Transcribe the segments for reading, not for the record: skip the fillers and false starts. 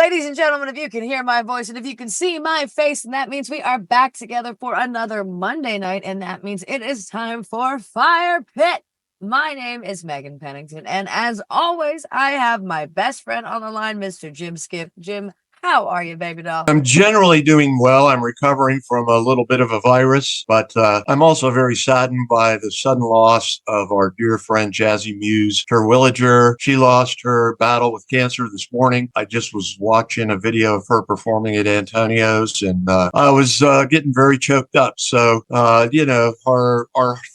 Ladies and gentlemen, if you can hear my voice and if you can see my face, and that means we are back together for another Monday night, and that means it is time for Firepitt. My name is Megan Pennington, and as always, I have my best friend on the line, Mr. Jim Skip. Jim, how are you, baby doll? I'm generally doing well. I'm recovering from a little bit of a virus, but I'm also very saddened by the sudden loss of our dear friend Jazzy Muse Terwilliger. She lost her battle with cancer this morning. I just was watching a video of her performing at Antonio's, and I was getting very choked up. So, our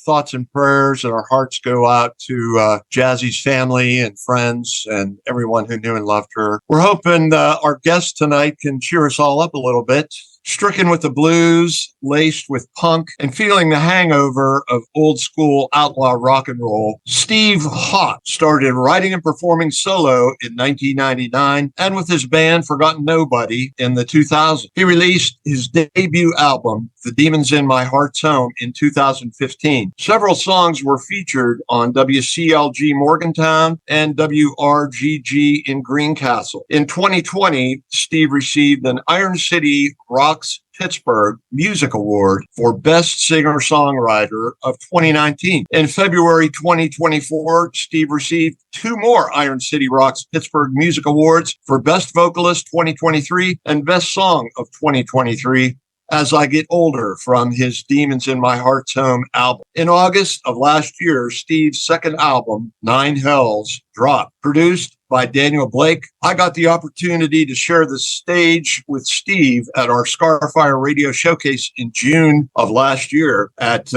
thoughts and prayers and our hearts go out to Jazzy's family and friends and everyone who knew and loved her. We're hoping our guest tonight can cheer us all up a little bit. Stricken with the blues, laced with punk, and feeling the hangover of old school outlaw rock and roll, Steve Hawk started writing and performing solo in 1999 and with his band Forgotten Nobody in the 2000s. He released his debut album, The Demons in My Heart's Home, in 2015. Several songs were featured on WCLG Morgantown and WRGG in Greencastle. In 2020, Steve received an Iron City Rocks Pittsburgh Music Award for Best Singer-Songwriter of 2019. In February 2024, Steve received 2 more Iron City Rocks Pittsburgh Music Awards for Best Vocalist 2023 and Best Song of 2023. As I Get Older from his Demons in My Heart's Home album. In August of last year, Steve's second album, Nine Hells, dropped. Produced by Daniel Blake, I got the opportunity to share the stage with Steve at our ScarFire radio showcase in June of last year at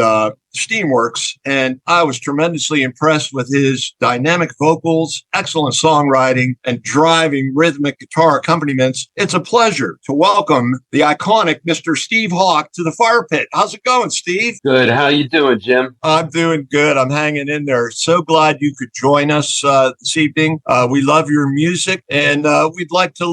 Steamworks, and I was tremendously impressed with his dynamic vocals, excellent songwriting, and driving rhythmic guitar accompaniments. It's a pleasure to welcome the iconic Mr. Steve Hawk to the Firepitt. How's it going, Steve? Good. How you doing, Jim? I'm doing good. I'm hanging in there. So glad you could join us this evening. We love your music, and we'd like to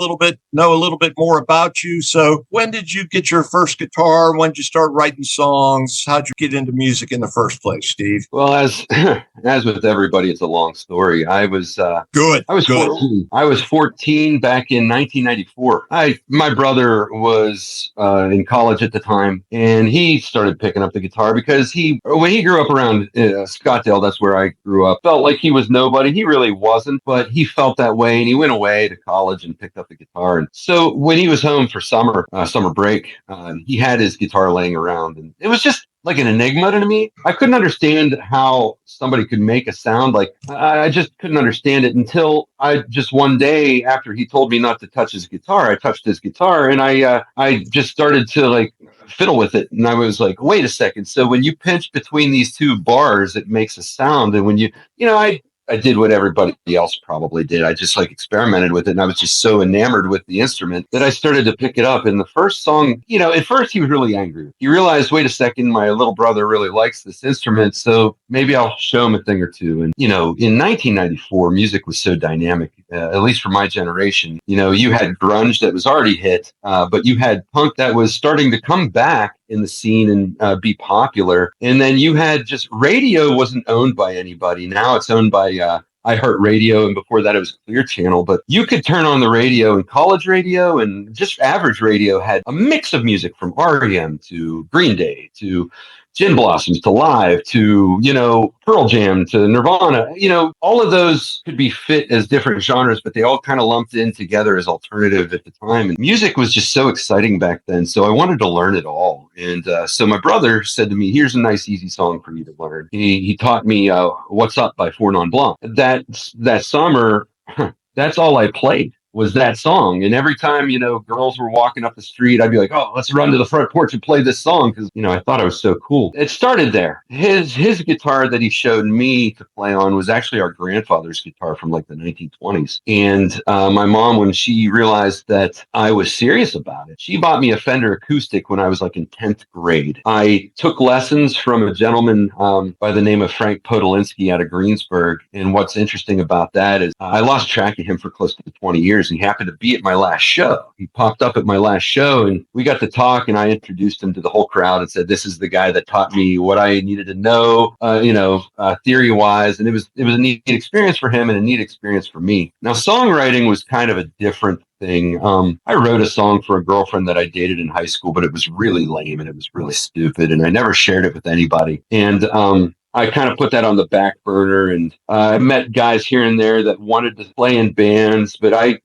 know a little bit more about you. So when did you get your first guitar? When did you start writing songs? How'd you get into music in the first place, Steve? Well, as with everybody, it's a long story. I was 14. I was 14 back in 1994. My brother was in college at the time, and he started picking up the guitar because when he grew up around Scottsdale, that's where I grew up, felt like he was nobody. He really wasn't, but he felt that way, and he went away to college and picked up the guitar. And so when he was home for summer break, he had his guitar laying around, and it was just like an enigma to me. I couldn't understand how somebody could make a sound like I just couldn't understand it until I just one day after he told me not to touch his guitar, I touched his guitar and I just started to like fiddle with it. And I was like, wait a second. So when you pinch between these two bars, it makes a sound. And when I did what everybody else probably did. I just like experimented with it. And I was just so enamored with the instrument that I started to pick it up. And the first song, at first he was really angry. He realized, wait a second, my little brother really likes this instrument. So maybe I'll show him a thing or two. And, in 1994, music was so dynamic, at least for my generation. You had grunge that was already hit, but you had punk that was starting to come back in the scene and be popular. And then you had just radio wasn't owned by anybody. Now it's owned by iHeartRadio, and before that it was Clear Channel. But you could turn on the radio, and college radio and just average radio had a mix of music from REM to Green Day to Gin Blossoms to Live to, Pearl Jam to Nirvana. All of those could be fit as different genres, but they all kind of lumped in together as alternative at the time. And music was just so exciting back then. So I wanted to learn it all. And so my brother said to me, here's a nice, easy song for you to learn. He taught me What's Up by Four Non Blonde. That summer, that's all I played. Was that song. And every time, girls were walking up the street, I'd be like, oh, let's run to the front porch and play this song. Cause, I thought it was so cool. It started there. His guitar that he showed me to play on was actually our grandfather's guitar from like the 1920s. And my mom, when she realized that I was serious about it, she bought me a Fender acoustic when I was like in 10th grade. I took lessons from a gentleman by the name of Frank Podolinsky out of Greensburg. And what's interesting about that is I lost track of him for close to 20 years. years. And he happened to be at my last show. He popped up at my last show, and we got to talk, and I introduced him to the whole crowd and said, this is the guy that taught me what I needed to know, theory wise. And it was a neat experience for him and a neat experience for me. Now, songwriting was kind of a different thing. I wrote a song for a girlfriend that I dated in high school, but it was really lame and it was really stupid, and I never shared it with anybody. And I kind of put that on the back burner, and I met guys here and there that wanted to play in bands, but I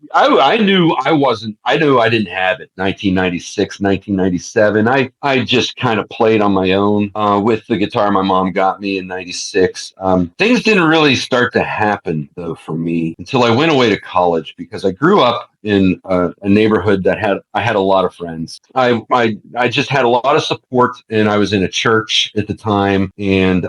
knew I didn't have it. 1996, 1997. I just kind of played on my own with the guitar my mom got me in 96. Things didn't really start to happen though for me until I went away to college, because I grew up in a neighborhood that I had a lot of friends. I just had a lot of support, and I was in a church at the time, and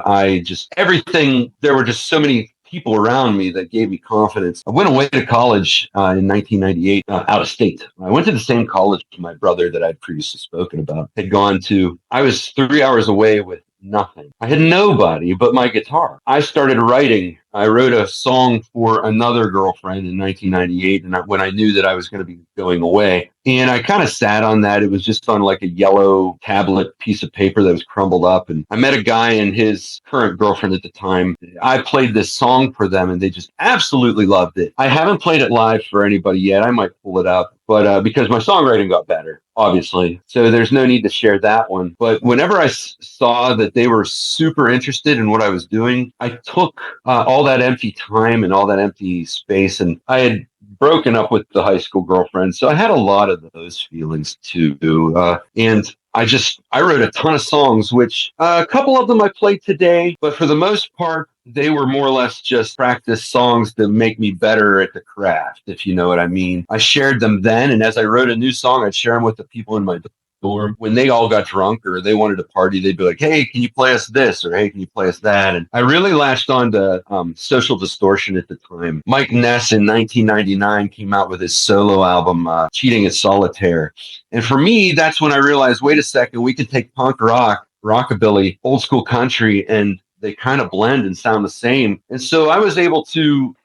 there were just so many people around me that gave me confidence. I went away to college in 1998 out of state. I went to the same college my brother that I'd previously spoken about had gone to. I was 3 hours away with nothing. I had nobody but my guitar. I started writing. I wrote a song for another girlfriend in 1998, and when I knew that I was going to be going away. And I kind of sat on that. It was just on like a yellow tablet piece of paper that was crumbled up. And I met a guy and his current girlfriend at the time. I played this song for them, and they just absolutely loved it. I haven't played it live for anybody yet. I might pull it out, but because my songwriting got better, obviously. So there's no need to share that one. But whenever I saw that they were super interested in what I was doing, I took all that empty time and all that empty space, and I had broken up with the high school girlfriend. So I had a lot of those feelings too. And I wrote a ton of songs, which a couple of them I played today, but for the most part, they were more or less just practice songs to make me better at the craft, if you know what I mean. I shared them then, and as I wrote a new song, I'd share them with the people in my dorm. When they all got drunk or they wanted to party, they'd be like, hey, can you play us this? Or hey, can you play us that? And I really latched on to Social Distortion at the time. Mike Ness in 1999 came out with his solo album, Cheating at Solitaire. And for me, that's when I realized, wait a second, we can take punk rock, rockabilly, old school country, and they kind of blend and sound the same. And so I was able to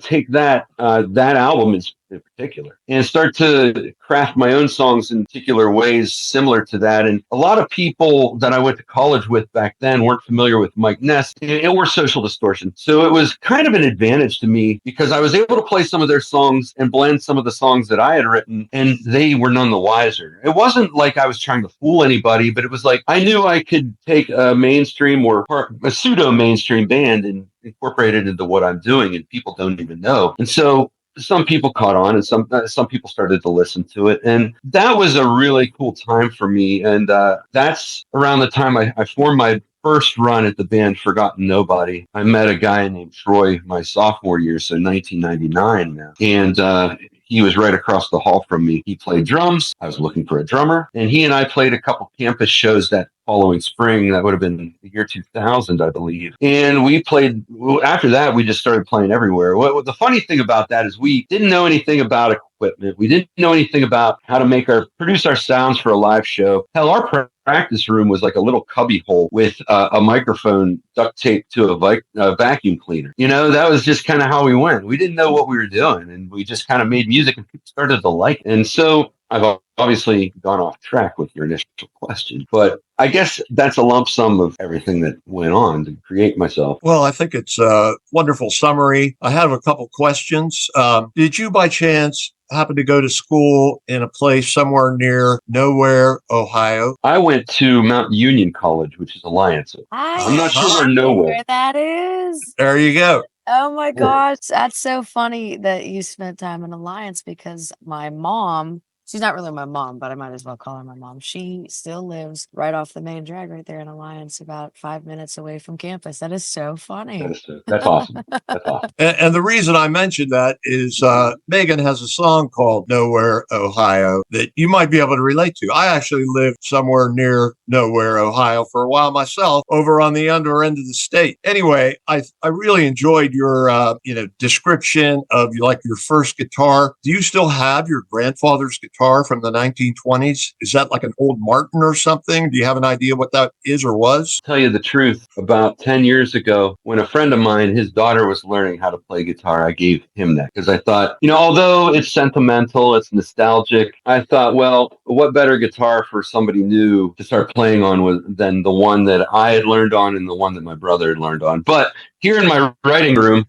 take that album in particular and start to craft my own songs in particular ways similar to that. And a lot of people that I went to college with back then weren't familiar with Mike Ness or Social Distortion. So it was kind of an advantage to me because I was able to play some of their songs and blend some of the songs that I had written, and they were none the wiser. It wasn't like I was trying to fool anybody, but it was like I knew I could take a mainstream or a pseudo mainstream band and incorporate it into what I'm doing, and people don't even know. And so some people caught on, and some people started to listen to it, and that was a really cool time for me. And that's around the time I formed my first run at the band Forgotten Nobody. I met a guy named Troy my sophomore year, so 1999 now, and he was right across the hall from me. He played drums. I was looking for a drummer, and he and I played a couple campus shows that following spring. That would have been the year 2000, I believe. And we played, after that, we just started playing everywhere. The funny thing about that is we didn't know anything about equipment. We didn't know anything about how to produce our sounds for a live show. Hell, our practice room was like a little cubby hole with a microphone duct taped to a vacuum cleaner. You know, that was just kind of how we went. We didn't know what we were doing, and we just kind of made music and people started to like it. And so I've obviously gone off track with your initial question, but I guess that's a lump sum of everything that went on to create myself. Well, I think it's a wonderful summary. I have a couple questions. Did you by chance happen to go to school in a place somewhere near Nowhere, Ohio? I went to Mount Union College, which is Alliance. I'm not sure where Nowhere. Where that is. There you go. Oh my gosh, that's so funny that you spent time in Alliance, because my mom, she's not really my mom, but I might as well call her my mom. She still lives right off the main drag right there in Alliance, about 5 minutes away from campus. That is so funny. That's awesome. That's awesome. And the reason I mentioned that is Megan has a song called Nowhere, Ohio that you might be able to relate to. I actually lived somewhere near Nowhere, Ohio for a while myself, over on the under end of the state. Anyway, I really enjoyed your description of like your first guitar. Do you still have your grandfather's guitar? guitar from the 1920s? Is that like an old Martin or something? Do you have an idea what that is or was? Tell you the truth, about 10 years ago, when a friend of mine, his daughter was learning how to play guitar, I gave him that because I thought, although it's sentimental, it's nostalgic, I thought, well, what better guitar for somebody new to start playing on than the one that I had learned on and the one that my brother had learned on. But here in my writing room,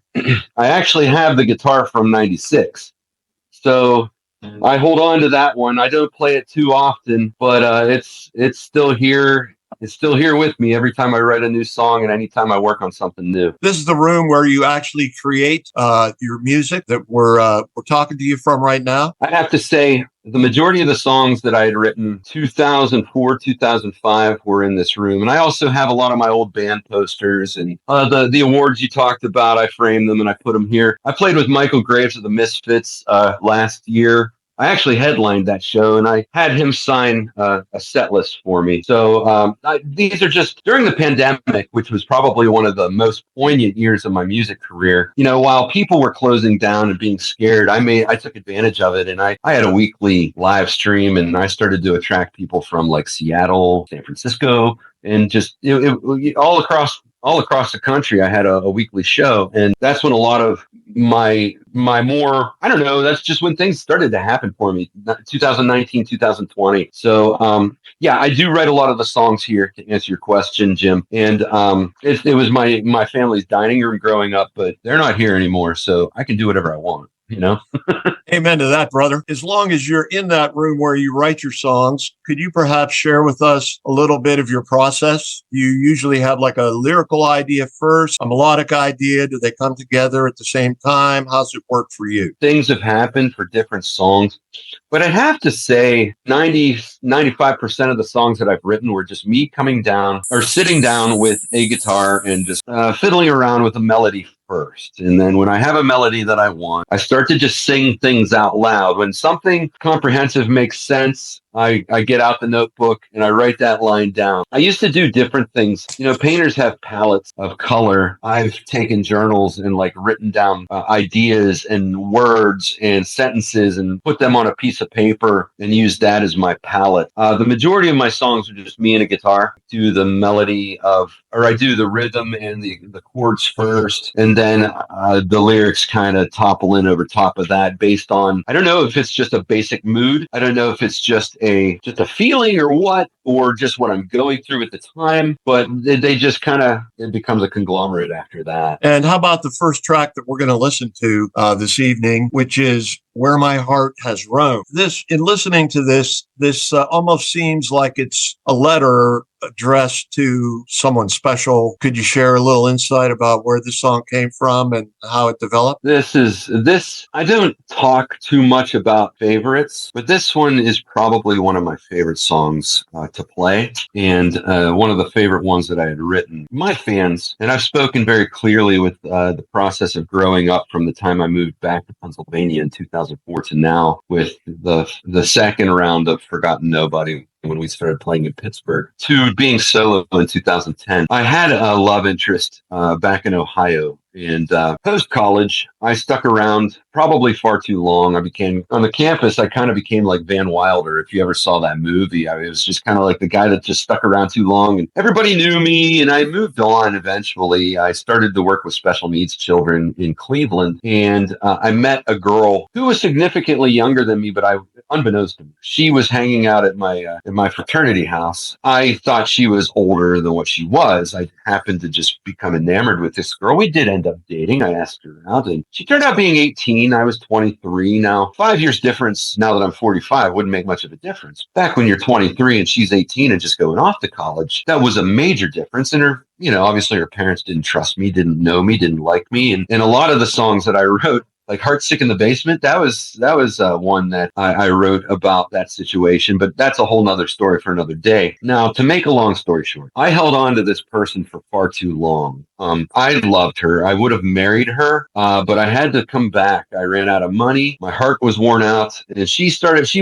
I actually have the guitar from 96. So I hold on to that one. I don't play it too often, but it's still here. It's still here with me every time I write a new song and anytime I work on something new. This is the room where you actually create your music that we're talking to you from right now. I have to say, the majority of the songs that I had written 2004, 2005 were in this room. And I also have a lot of my old band posters and the awards you talked about. I framed them and I put them here. I played with Michael Graves of the Misfits last year. I actually headlined that show, and I had him sign a set list for me. So these are just during the pandemic, which was probably one of the most poignant years of my music career. While people were closing down and being scared, I took advantage of it, and I had a weekly live stream, and I started to attract people from like Seattle, San Francisco, and just all across the country. I had a weekly show, and that's when a lot of my more, I don't know, that's just when things started to happen for me, 2019, 2020. So yeah, I do write a lot of the songs here, to answer your question, Jim. And it was my family's dining room growing up, but they're not here anymore, so I can do whatever I want. Amen to that, brother. As long as you're in that room where you write your songs, could you perhaps share with us a little bit of your process? You usually have like a lyrical idea first, a melodic idea. Do they come together at the same time? How's it work for you? Things have happened for different songs, but I have to say 95% of the songs that I've written were just me coming down or sitting down with a guitar and just fiddling around with a melody first. And then when I have a melody that I want, I start to just sing things out loud. When something comprehensive makes sense, I get out the notebook and I write that line down. I used to do different things. Painters have palettes of color. I've taken journals and like written down ideas and words and sentences and put them on a piece of paper and used that as my palette. The majority of my songs are just me and a guitar. I do the I do the rhythm and the chords first, and then the lyrics kind of topple in over top of that based on, I don't know if it's just a basic mood. I don't know if it's just a feeling or what, or just what I'm going through at the time, but they just it becomes a conglomerate after that. And how about the first track that we're going to listen to this evening, which is Where My Heart Has Roamed? In listening to this almost seems like it's a letter addressed to someone special. Could you share a little insight about where this song came from and how it developed? I don't talk too much about favorites, but this one is probably one of my favorite songs to play, and one of the favorite ones that I had written. My fans, and I've spoken very clearly with the process of growing up from the time I moved back to Pennsylvania in 2004 to now, with the second round of Forgotten Nobody when we started playing in Pittsburgh, to being solo in 2010. I had a love interest back in Ohio. And post-college, I stuck around probably far too long. On the campus, I kind of became like Van Wilder. If you ever saw that movie, I was just kind of like the guy that just stuck around too long. And everybody knew me, and I moved on eventually. I started to work with special needs children in Cleveland, and I met a girl who was significantly younger than me, but unbeknownst to me, she was hanging out at my fraternity house. I thought she was older than what she was. I happened to just become enamored with this girl. We did end up dating. I asked her out, and she turned out being 18. I was 23. Now, 5 years difference now that I'm 45 wouldn't make much of a difference. Back when you're 23 and she's 18 and just going off to college, that was a major difference. And obviously her parents didn't trust me, didn't know me, didn't like me. And a lot of the songs that I wrote, like Heart Sick in the Basement, that was one that I wrote about that situation, but that's a whole nother story for another day. Now, to make a long story short, I held on to this person for far too long. I loved her. I would have married her, but I had to come back. I ran out of money. My heart was worn out. And she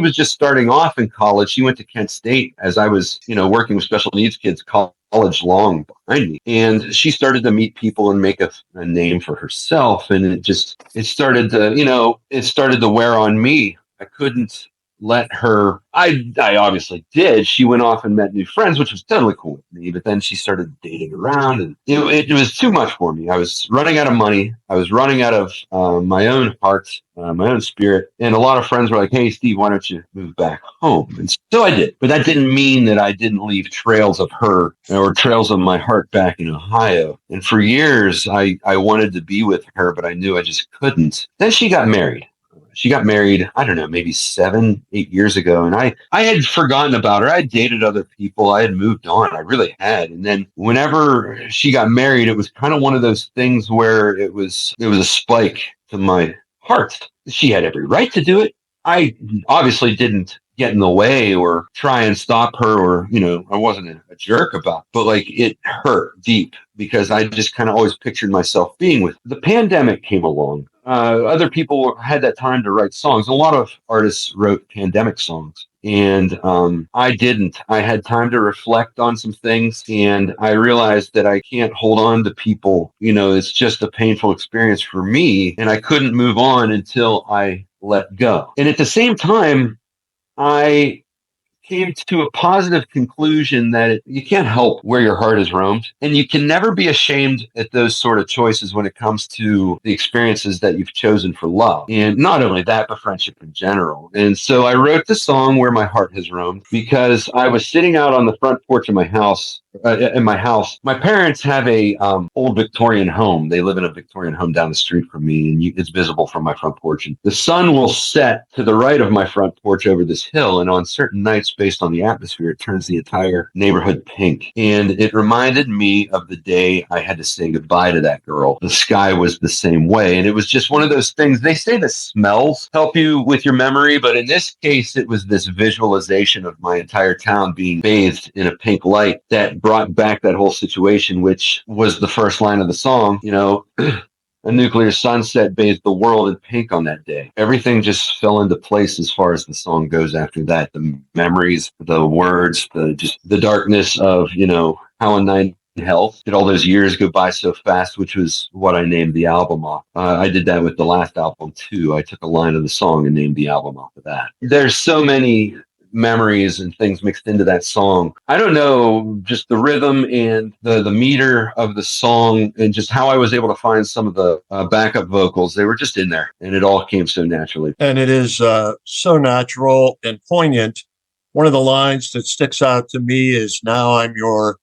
was just starting off in college. She went to Kent State as I was, working with special needs kids, college long behind me. And she started to meet people and make a name for herself. And it started to wear on me. I couldn't let her. I obviously did. She went off and met new friends, which was totally cool with me. But then she started dating around, and it was too much for me. I was running out of money. I was running out of my own heart, my own spirit. And a lot of friends were like, "Hey, Steve, why don't you move back home?" And so I did. But that didn't mean that I didn't leave trails of her or trails of my heart back in Ohio. And for years, I wanted to be with her, but I knew I just couldn't. Then she got married. She got married, I don't know, maybe 7, 8 years ago. And I had forgotten about her. I had dated other people. I had moved on. I really had. And then whenever she got married, it was kind of one of those things where it was a spike to my heart. She had every right to do it. I obviously didn't get in the way or try and stop her, or, I wasn't a jerk about it, but like it hurt deep because I just kind of always pictured myself being with. The pandemic came along. Other people had that time to write songs. A lot of artists wrote pandemic songs. And I didn't. I had time to reflect on some things, and I realized that I can't hold on to people. It's just a painful experience for me, and I couldn't move on until I let go. And at the same time, I came to a positive conclusion that you can't help where your heart has roamed, and you can never be ashamed at those sort of choices when it comes to the experiences that you've chosen for love. And not only that, but friendship in general. And so I wrote the song Where My Heart Has Roamed because I was sitting out on the front porch of my house. In my house, my parents have a old Victorian home. They live in a Victorian home down the street from me, and it's visible from my front porch. And the sun will set to the right of my front porch over this hill, and on certain nights, based on the atmosphere, it turns the entire neighborhood pink. And it reminded me of the day I had to say goodbye to that girl. The sky was the same way, and it was just one of those things. They say that smells help you with your memory, but in this case, it was this visualization of my entire town being bathed in a pink light that brought back that whole situation, which was the first line of the song. A nuclear sunset bathed the world in pink on that day. Everything just fell into place as far as the song goes after that. The memories, the words, the darkness of, how a night in hell did all those years go by so fast, which was what I named the album off. I did that with the last album too. I took a line of the song and named the album off of that. There's so many memories and things mixed into that song. I don't know, just the rhythm and the meter of the song and just how I was able to find some of the backup vocals. They were just in there, and it all came so naturally. And it is so natural and poignant. One of the lines that sticks out to me is, "Now I'm your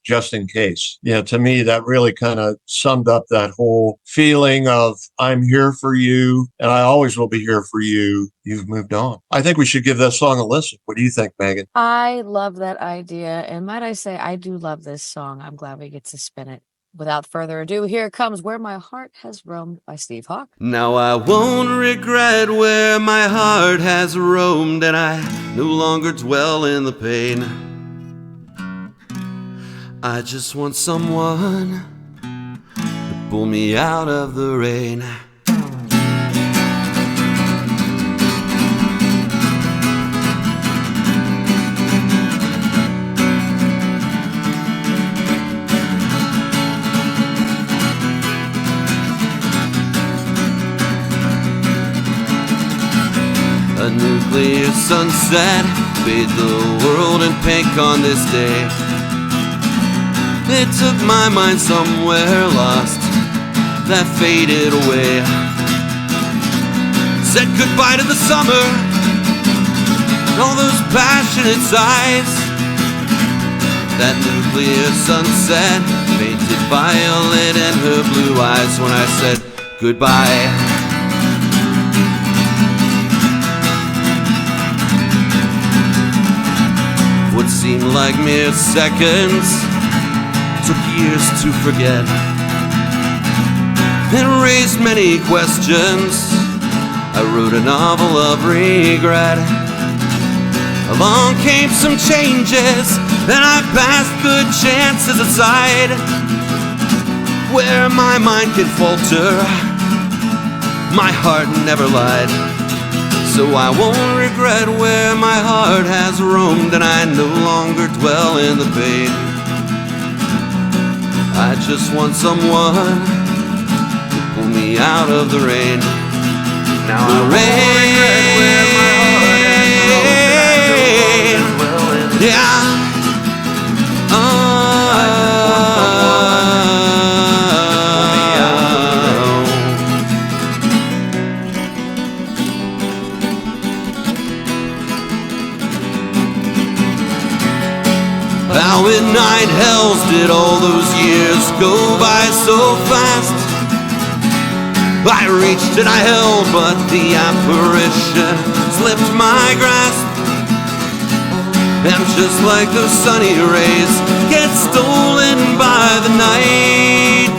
just in case." To me, that really kind of summed up that whole feeling of I'm here for you and I always will be here for you. You've moved on. I think we should give that song a listen. What do you think, Megan? I love that idea. And might I say, I do love this song. I'm glad we get to spin it. Without further ado, here comes Where My Heart Has Roamed by Steve Hawk. Now I won't regret where my heart has roamed, and I no longer dwell in the pain. I just want someone to pull me out of the rain. A nuclear sunset bathed the world in pink on this day. It took my mind somewhere lost that faded away. Said goodbye to the summer and all those passionate sighs. That nuclear sunset painted violet in her blue eyes when I said goodbye. What seemed like mere seconds took years to forget. It raised many questions. I wrote a novel of regret. Along came some changes, and I passed good chances aside. Where my mind can falter, my heart never lied. So I won't regret where my heart has roamed, and I no longer dwell in the pain. I just want someone to pull me out of the rain. Now I won't regret where my heart has midnight hells did all those years go by so fast? I reached and I held, but the apparition slipped my grasp. And just like those sunny rays get stolen by the night,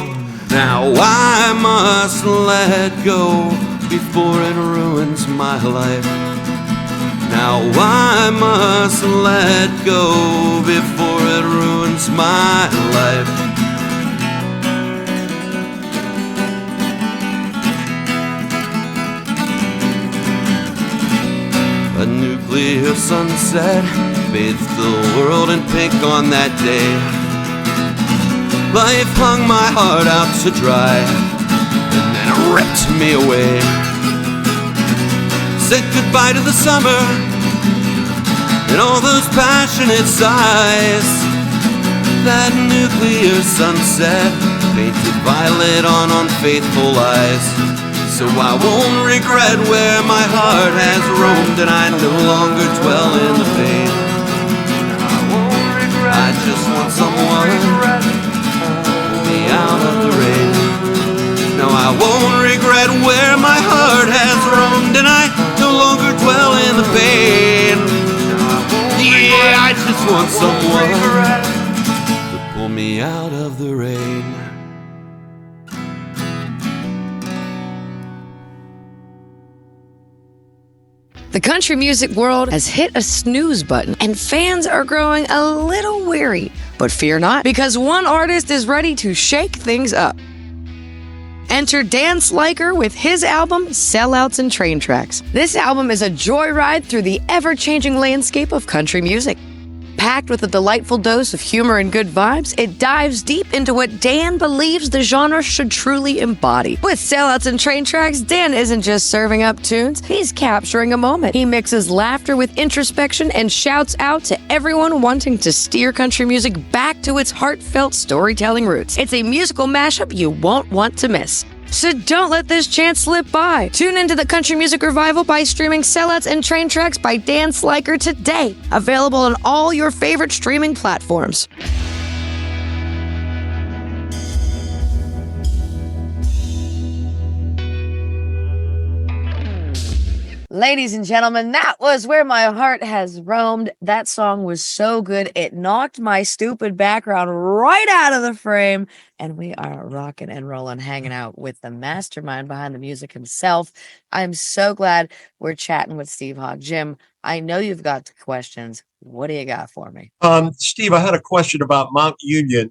now I must let go before it ruins my life. Now I must let go before it ruins my life. A nuclear sunset bathed the world in pink on that day. Life hung my heart out to dry, and then it ripped me away. Said goodbye to the summer and all those passionate sighs. That nuclear sunset painted violet on unfaithful eyes. So I won't regret where my heart has roamed, and I no longer dwell in the pain. I just want someone to pull me out of the rain. No, I won't regret where my heart has roamed, and I no longer dwell in the pain. Yeah, I just want someone to pull me out of the rain. The country music world has hit a snooze button, and fans are growing a little weary. But fear not, because one artist is ready to shake things up. Enter Dan Sliker with his album, Sellouts and Train Tracks. This album is a joyride through the ever-changing landscape of country music. Packed with a delightful dose of humor and good vibes, it dives deep into what Dan believes the genre should truly embody. With Sellouts and Train Tracks, Dan isn't just serving up tunes, he's capturing a moment. He mixes laughter with introspection and shouts out to everyone wanting to steer country music back to its heartfelt storytelling roots. It's a musical mashup you won't want to miss. So don't let this chance slip by. Tune into the Country Music Revival by streaming Sellouts and Train Tracks by Dan Sliker today. Available on all your favorite streaming platforms. Ladies and gentlemen, that was Where My Heart Has Roamed. That song was so good, it knocked my stupid background right out of the frame. And we are rocking and rolling, hanging out with the mastermind behind the music himself. I'm so glad we're chatting with Steve Hawk. Jim, I know you've got the questions. What do you got for me? Steve, I had a question about Mount Union.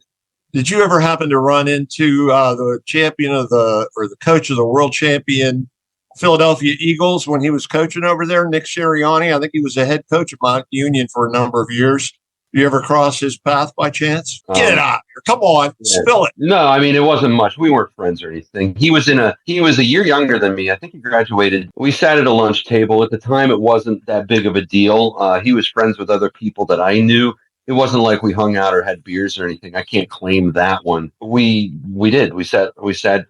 Did you ever happen to run into the champion of the coach of the world champion Philadelphia Eagles when he was coaching over there, Nick Sirianni? I think he was the head coach of Mount Union for a number of years. You ever cross his path by chance? Get it out here. Come on, spill it. No, I mean, it wasn't much. We weren't friends or anything. He was a year younger than me. I think he graduated. We sat at a lunch table. At the time, it wasn't that big of a deal. He was friends with other people that I knew. It wasn't like we hung out or had beers or anything. I can't claim that one. We did. We sat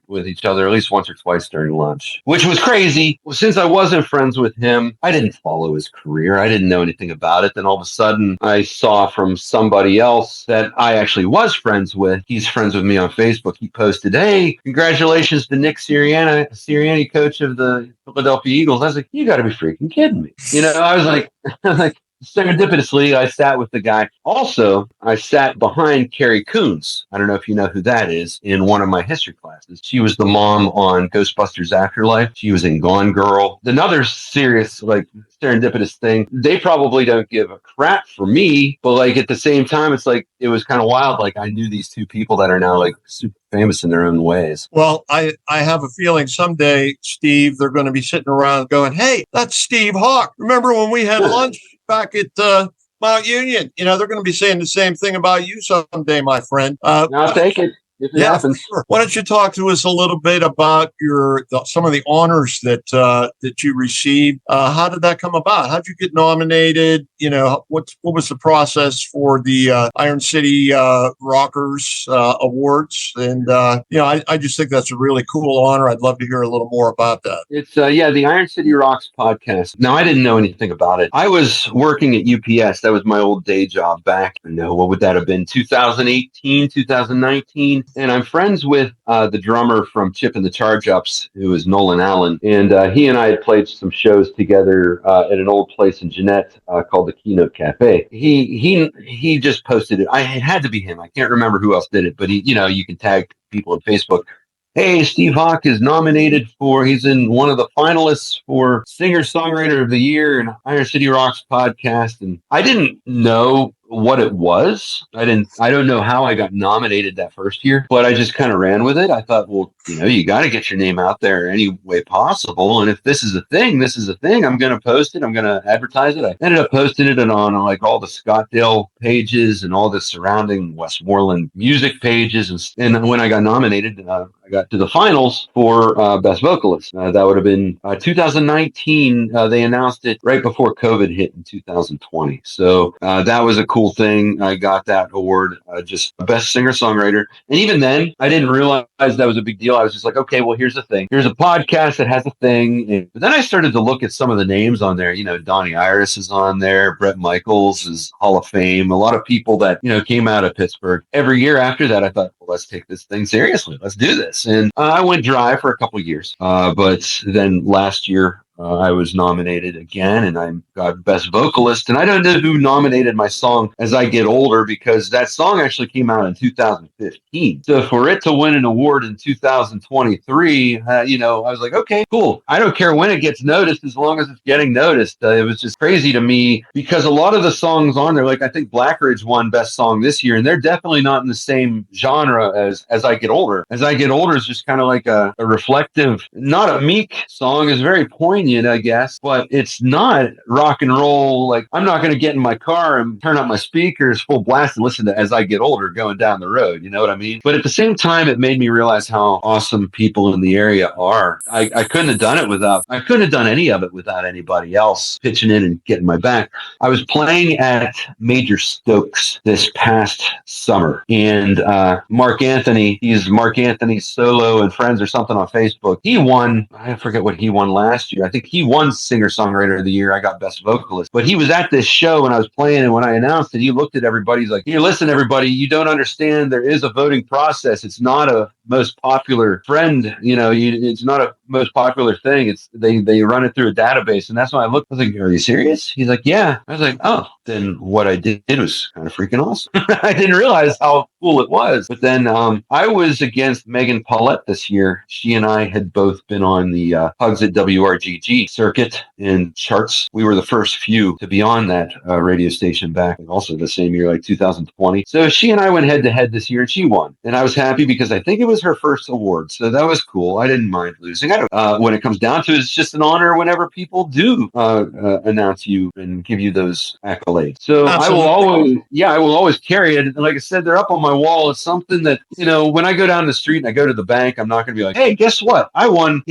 with each other at least once or twice during lunch, which was crazy. Since I wasn't friends with him, I didn't follow his career. I didn't know anything about it. Then all of a sudden, I saw from somebody else that I actually was friends with. He's friends with me on Facebook. He posted, "Hey, congratulations to Nick Sirianni, coach of the Philadelphia Eagles." I was like, "You got to be freaking kidding me!" I was like. Serendipitously, I sat with the guy. Also, I sat behind Carrie Coons. I don't know if you know who that is, in one of my history classes. She was the mom on Ghostbusters Afterlife. She was in Gone Girl. Another serious, serendipitous thing. They probably don't give a crap for me, but at the same time, it's it was kind of wild. I knew these two people that are now super famous in their own ways. Well, I have a feeling someday, Steve, they're going to be sitting around going, "Hey, that's Steve Hawk. Remember when we had lunch back at Mount Union?" They're going to be saying the same thing about you someday, my friend. I'll take it. if it happens. Sure. Why don't you talk to us a little bit about some of the honors that you received? How did that come about? How did you get nominated? What was the process for the Iron City Rockers Awards? And I just think that's a really cool honor. I'd love to hear a little more about that. It's the Iron City Rocks podcast. Now, I didn't know anything about it. I was working at UPS. That was my old day job back. What would that have been? 2018, 2019. And I'm friends with the drummer from Chip and the Charge Ups, who is Nolan Allen. And he and I had played some shows together at an old place in Jeanette called the Keynote Cafe. He just posted it. It had to be him. I can't remember who else did it, but you can tag people on Facebook. Hey, Steve Hawk is nominated he's in one of the finalists for Singer-Songwriter of the Year and Iron City Rocks podcast. And I didn't know what it was. I don't know how I got nominated that first year, but I just kind of ran with it. I thought, well, you got to get your name out there any way possible. And if this is a thing, I'm going to post it. I'm going to advertise it. I ended up posting it on like all the Scottsdale pages and all the surrounding Westmoreland music pages. And when I got nominated, I got to the finals for Best Vocalist. That would have been 2019. They announced it right before COVID hit in 2020. So that was a cool thing. I got that award, just Best Singer-Songwriter. And even then, I didn't realize that was a big deal. I was just like, okay, well, here's the thing. Here's a podcast that has a thing. But then I started to look at some of the names on there. Donnie Iris is on there. Bret Michaels is Hall of Fame. A lot of people that, came out of Pittsburgh. Every year after that, I thought, well, let's take this thing seriously. Let's do this. And I went dry for a couple of years. But then last year, I was nominated again, and I got Best Vocalist. And I don't know who nominated my song As I Get Older, because that song actually came out in 2015. So for it to win an award in 2023, I was like, okay, cool. I don't care when it gets noticed as long as it's getting noticed. It was just crazy to me because a lot of the songs on there, like I think Black Ridge won Best Song this year, and they're definitely not in the same genre as I Get Older. As I Get Older is just kind of like a reflective, not a meek song. It's very poignant, I guess, but it's not rock and roll. Like, I'm not going to get in my car and turn up my speakers full blast and listen to As I Get Older going down the road. You know what I mean? But at the same time, it made me realize how awesome people in the area are. I couldn't have done any of it without anybody else pitching in and getting my back. I was playing at Major Stokes this past summer, and Mark Anthony, he's Mark Anthony's Solo and Friends or something on Facebook. He won, I forget what he won last year. I think he won Singer-Songwriter of the Year. I got Best Vocalist. But he was at this show when I was playing, and when I announced it, he looked at everybody. He's like, here, listen, everybody, you don't understand. There is a voting process. It's not a most popular friend. It's not a most popular thing. It's they run it through a database. And that's when I looked. I was like, are you serious? He's like, yeah. I was like, oh, then what I did was kind of freaking awesome. I didn't realize how cool it was. But then I was against Megan Paulette this year. She and I had both been on the Hugs at WRGG circuit and charts. We were the first few to be on that radio station back also the same year, like 2020. So she and I went head to head this year, and she won. And I was happy because I think it was her first award. So that was cool. I didn't mind losing. When it comes down to it, it's just an honor whenever people do announce you and give you those accolades. So absolutely. I will always carry it. And like I said, they're up on my wall. It's something that, when I go down the street and I go to the bank, I'm not going to be like, hey, guess what? I won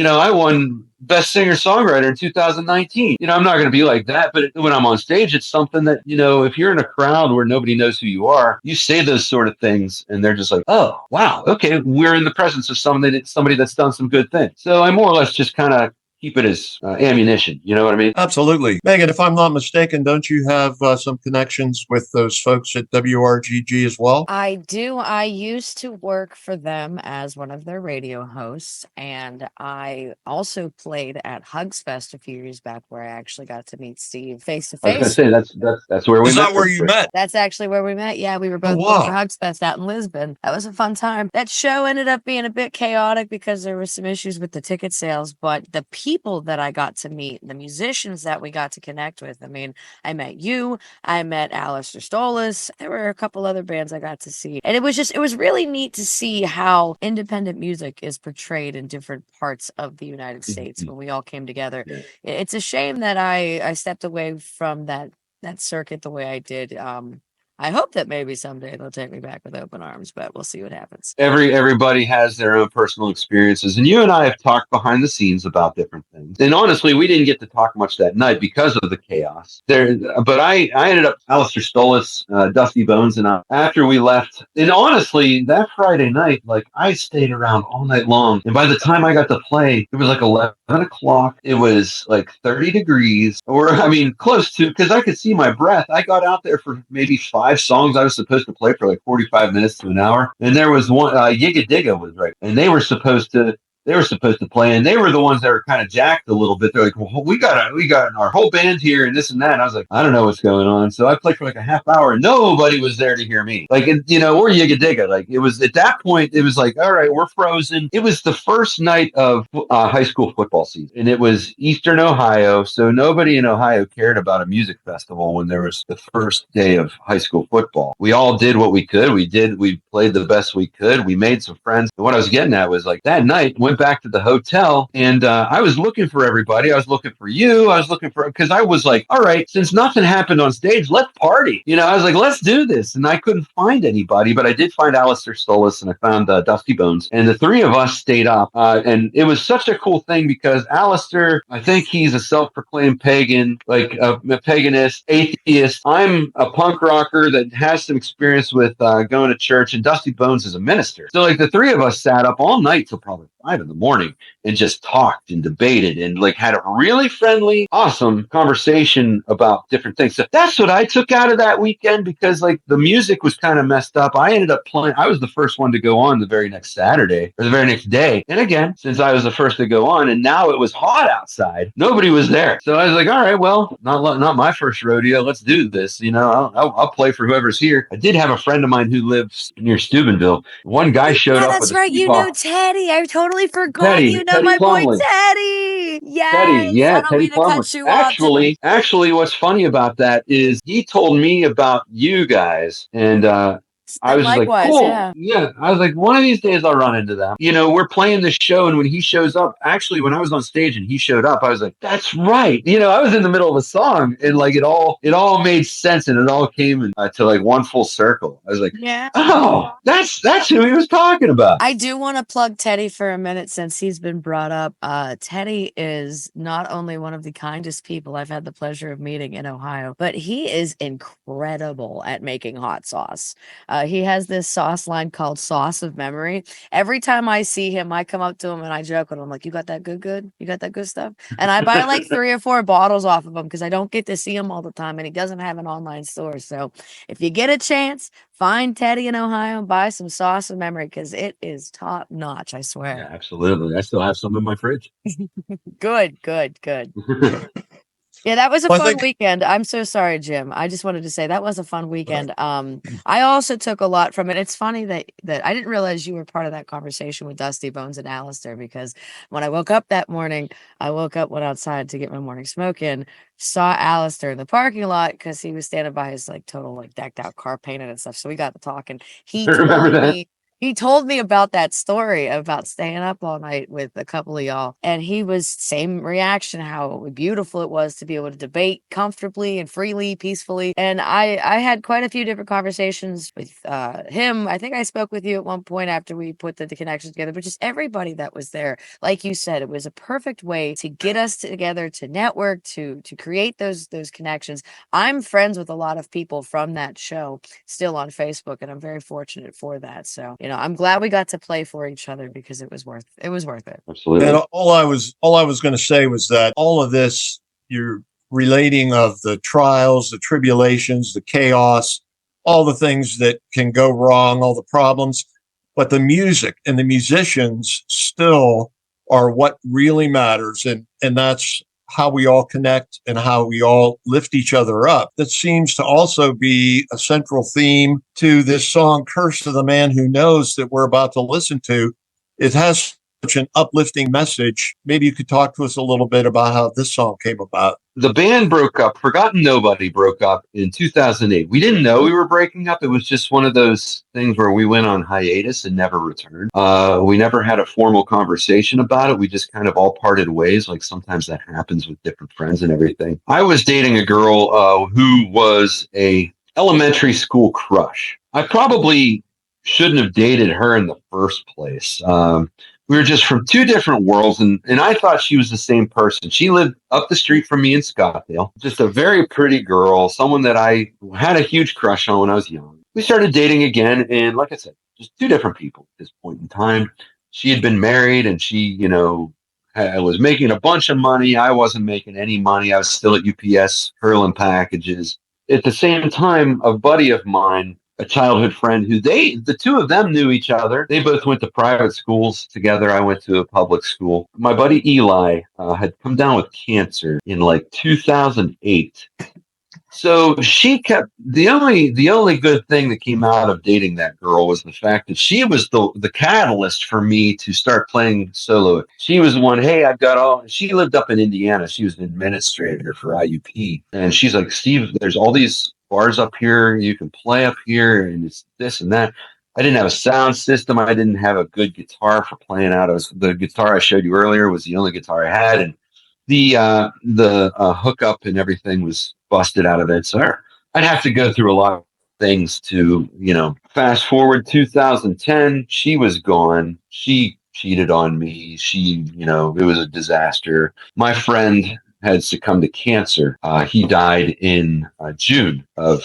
Best Singer-Songwriter in 2019. I'm not going to be like that, but when I'm on stage, it's something that, if you're in a crowd where nobody knows who you are, you say those sort of things and they're just like, oh, wow, okay, we're in the presence of somebody that's done some good things. So I more or less just kind of keep it as ammunition. You know what I mean? Absolutely. Megan, if I'm not mistaken, don't you have some connections with those folks at WRGG as well? I do. I used to work for them as one of their radio hosts, and I also played at Hugs Fest a few years back where I actually got to meet Steve face to face. I was going to say, that's where we met. Is that where you met? That's actually where we met. Yeah, we were both going to Hugs Fest out in Lisbon. That was a fun time. That show ended up being a bit chaotic because there were some issues with the ticket sales, but the people that I got to meet, the musicians that we got to connect with. I mean, I met you, I met Alistair Stolas. There were a couple other bands I got to see. And it was really neat to see how independent music is portrayed in different parts of the United States when we all came together. Yeah. It's a shame that I stepped away from that circuit the way I did. I hope that maybe someday they'll take me back with open arms, but we'll see what happens. Everybody has their own personal experiences, and you and I have talked behind the scenes about different things. And honestly, we didn't get to talk much that night because of the chaos there. But I ended up Alistair Stolas, Dusty Bones, and I, after we left. And honestly, that Friday night, like I stayed around all night long. And by the time I got to play, it was like 11 o'clock. It was like 30 degrees, or I mean, close to, because I could see my breath. I got out there for maybe 5 songs I was supposed to play for like 45 minutes to an hour. And there was one, Yiga Digga was right. And they were supposed to play, and they were the ones that were kind of jacked a little bit. They're like, well, we got our whole band here and this and that. And I was like, I don't know what's going on. So I played for like a half hour and nobody was there to hear me. Like, you know, or Yiga Digga. Like, it was at that point, it was like, all right, we're frozen. It was the first night of high school football season, and it was Eastern Ohio. So nobody in Ohio cared about a music festival when there was the first day of high school football. We all did what we could. We played the best we could. We made some friends. And what I was getting at was like that night, went back to the hotel, and I was looking for everybody. I was looking for you. I was looking for, because I was like, all right, since nothing happened on stage, let's party. You know, I was like, let's do this. And I couldn't find anybody, but I did find Alistair Stolas, and I found Dusty Bones. And the three of us stayed up. And it was such a cool thing because Alistair, I think he's a self-proclaimed pagan, like a paganist, atheist. I'm a punk rocker that has some experience with going to church, and Dusty Bones is a minister. So like the three of us sat up all night till probably 5 in the morning and just talked and debated and like had a really friendly, awesome conversation about different things. So that's what I took out of that weekend, because like the music was kind of messed up. I ended up playing. I was the first one to go on the very next Saturday or the very next day. And again, since I was the first to go on and now it was hot outside, nobody was there. So I was like, all right, well, not my first rodeo. Let's do this. You know, I'll play for whoever's here. I did have a friend of mine who lives near Steubenville. One guy showed up. That's right. You knew Teddy. I totally forgot. Teddy, You know Teddy my Plumley. boy Teddy. Yes. Teddy, yeah, I don't Teddy mean to Plumley. cut you off. Actually, what's funny about that is he told me about you guys, and I was like, cool. Yeah. I was like, one of these days I'll run into them. You know, we're playing this show, and when he shows up, actually, when I was on stage and he showed up, I was like, that's right. You know, I was in the middle of a song, and like it all made sense, and it all came to like one full circle. I was like, yeah. Oh, that's who he was talking about. I do want to plug Teddy for a minute since he's been brought up. Teddy is not only one of the kindest people I've had the pleasure of meeting in Ohio, but he is incredible at making hot sauce. He has this sauce line called Sauce of Memory. Every time I see him, I come up to him and I joke with him. I'm like, you got that good? You got that good stuff? And I buy like 3 or 4 bottles off of him because I don't get to see him all the time, and he doesn't have an online store. So if you get a chance, find Teddy in Ohio and buy some Sauce of Memory because it is top notch, I swear. Yeah, absolutely. I still have some in my fridge. Good. Yeah, that was a fun weekend. I'm so sorry, Jim. I just wanted to say that was a fun weekend. I also took a lot from it. It's funny that I didn't realize you were part of that conversation with Dusty Bones and Alistair, because when I woke up that morning, went outside to get my morning smoke in, saw Alistair in the parking lot because he was standing by his like total like decked out car painted and stuff. So we got to talking. He told me about that story about staying up all night with a couple of y'all. And he was same reaction, how beautiful it was to be able to debate comfortably and freely, peacefully. And I had quite a few different conversations with him. I think I spoke with you at one point after we put the connections together, but just everybody that was there. Like you said, it was a perfect way to get us together, to network, to create those connections. I'm friends with a lot of people from that show still on Facebook, and I'm very fortunate for that. So, you know, I'm glad we got to play for each other because it was worth it. Absolutely. And all I was going to say was that all of this, you're relating of the trials, the tribulations, the chaos, all the things that can go wrong, all the problems, but the music and the musicians still are what really matters. And that's how we all connect and how we all lift each other up. That seems to also be a central theme to this song, Curse to the Man Who Knows, that we're about to listen to. It has such an uplifting message. Maybe you could talk to us a little bit about how this song came about. The band broke up. Forgotten Nobody broke up in 2008. We didn't know we were breaking up. It was just one of those things where we went on hiatus and never returned. We never had a formal conversation about it. We just kind of all parted ways. Like sometimes that happens with different friends and everything. I was dating a girl who was a elementary school crush. I probably shouldn't have dated her in the first place. We were just from two different worlds, and I thought she was the same person. She lived up the street from me in Scottsdale, just a very pretty girl, someone that I had a huge crush on when I was young. We started dating again, and like I said, just two different people at this point in time. She had been married, and she, I was making a bunch of money. I wasn't making any money. I was still at UPS hurling packages. At the same time, a buddy of mine, a childhood friend the two of them knew each other. They both went to private schools together. I went to a public school. My buddy Eli had come down with cancer in like 2008. So she kept the only good thing that came out of dating that girl was the fact that she was the catalyst for me to start playing solo. She was the one, hey, she lived up in Indiana. She was an administrator for IUP. And she's like, Steve, there's all these bars up here. You can play up here and it's this and that. I didn't have a sound system. I didn't have a good guitar for playing out. The guitar I showed you earlier was the only guitar I had. And the hookup and everything was busted out of it. So I'd have to go through a lot of things to, fast forward 2010, she was gone. She cheated on me. It was a disaster. My friend had succumbed to cancer. He died in June of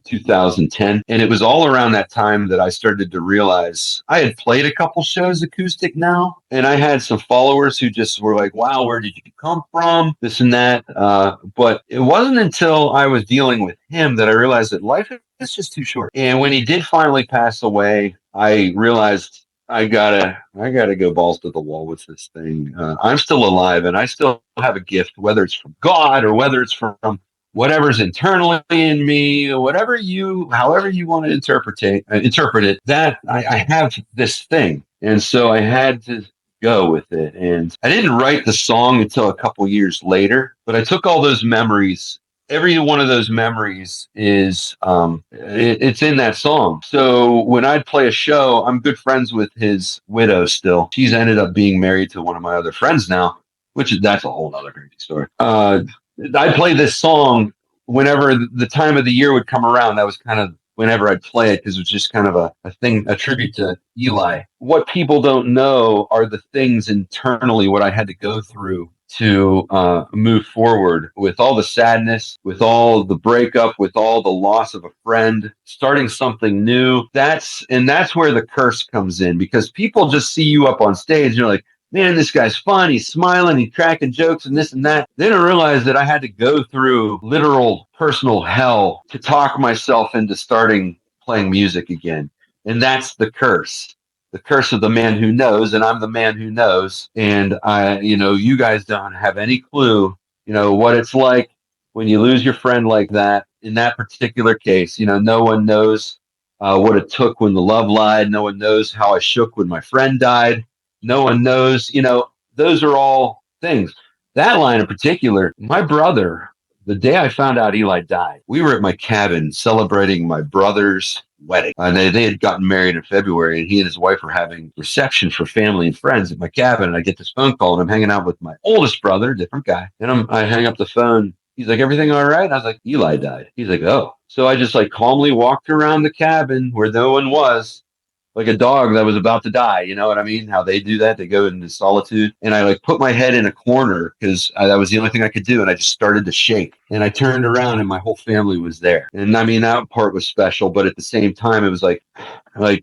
2010. And it was all around that time that I started to realize I had played a couple shows acoustic now. And I had some followers who just were like, wow, where did you come from? This and that. But it wasn't until I was dealing with him that I realized that life is just too short. And when he did finally pass away, I realized I gotta go balls to the wall with this thing. I'm still alive, and I still have a gift, whether it's from God or whether it's from whatever's internally in me, or however you want to interpret it. That I have this thing, and so I had to go with it. And I didn't write the song until a couple years later, but I took all those memories. Every one of those memories is it's in that song. So when I'd play a show, I'm good friends with his widow still. She's ended up being married to one of my other friends now, that's a whole other crazy story. I'd play this song whenever the time of the year would come around. That was kind of whenever I'd play it, because it was just kind of a tribute to Eli. What people don't know are the things internally, what I had to go through to move forward with all the sadness, with all the breakup, with all the loss of a friend, starting something new. That's where the curse comes in, because people just see you up on stage and you're like, man, this guy's fun. He's smiling. He's cracking jokes and this and that. They don't realize that I had to go through literal personal hell to talk myself into starting playing music again. And that's the curse. The curse of the man who knows, and I'm the man who knows. And you guys don't have any clue, what it's like when you lose your friend like that. In that particular case, no one knows what it took when the love lied. No one knows how I shook when my friend died. No one knows, those are all things. That line in particular, my brother, the day I found out Eli died, we were at my cabin celebrating my brother's wedding. They had gotten married in February, and he and his wife were having reception for family and friends at my cabin. And I get this phone call, and I'm hanging out with my oldest brother, different guy. And I hang up the phone. He's like, everything all right? And I was like, Eli died. He's like, oh. So I just calmly walked around the cabin where no one was, like a dog that was about to die. You know what I mean? How they do that. They go into solitude. And I put my head in a corner because that was the only thing I could do. And I just started to shake. And I turned around and my whole family was there. And I mean, that part was special. But at the same time, it was like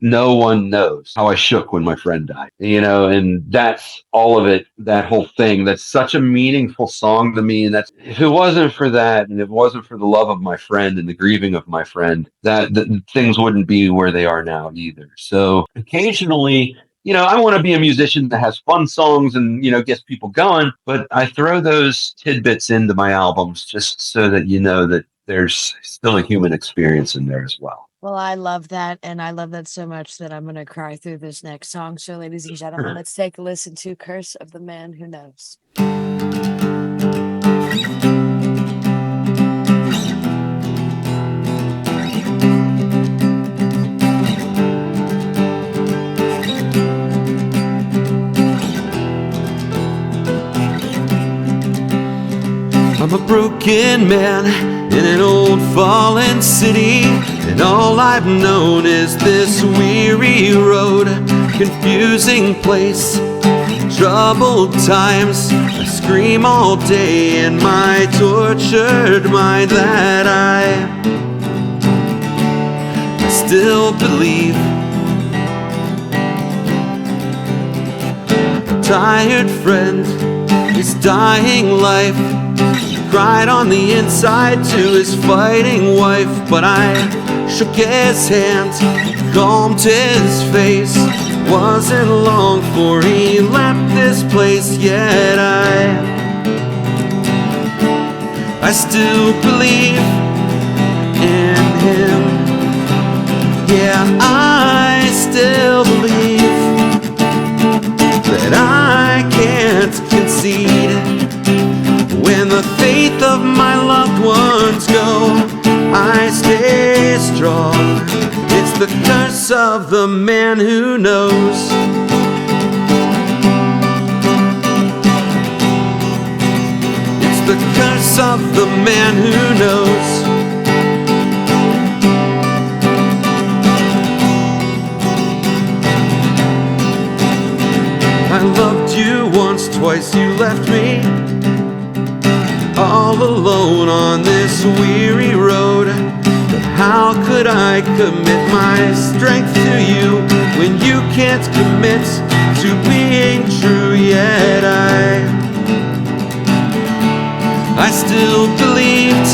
no one knows how I shook when my friend died, and that's all of it, that whole thing. That's such a meaningful song to me. And if it wasn't for that, and if it wasn't for the love of my friend and the grieving of my friend, that things wouldn't be where they are now either. So occasionally, I want to be a musician that has fun songs and, gets people going, but I throw those tidbits into my albums just so that that there's still a human experience in there as well. Well, I love that, and I love that so much that I'm going to cry through this next song. So, ladies and gentlemen, let's take a listen to Curse of the Man Who Knows. I'm a broken man in an old fallen city, and all I've known is this weary road, confusing place, troubled times. I scream all day in my tortured mind that I still believe. A tired friend, his dying life, cried on the inside to his fighting wife, but I shook his hand, calmed his face. Wasn't long for he left this place, yet I still believe in him. Yeah, I still believe that I can't concede. When the faith of my loved ones go, I stay strong. It's the curse of the man who knows. It's the curse of the man who knows. I loved you once, twice you left me, all alone on this weary road. But how could I commit my strength to you when you can't commit to being true? Yet I still believed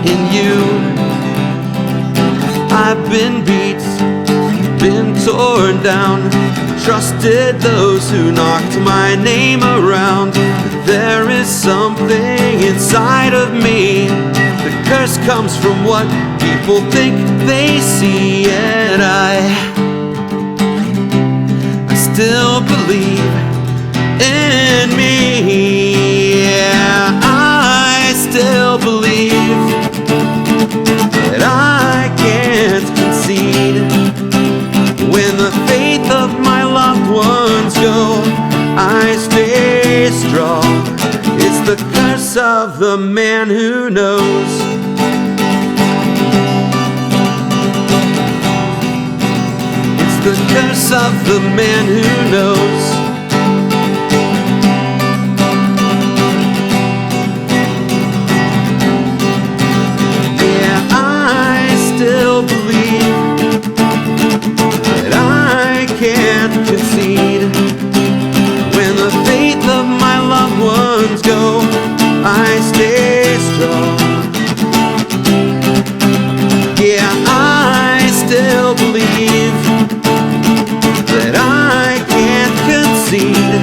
in you. I've been beat, been torn down, trusted those who knocked my name around. But there is something inside of me. The curse comes from what people think they see, and I still believe in me. Yeah, I still believe that I can't concede. When the faith of my loved ones go, I stay strong. It's the curse of the man who knows. It's the curse of the man who knows. Yeah, I still believe that I can't concede. When the faith of my loved ones go, I stay strong. Yeah, I still believe that I can't concede.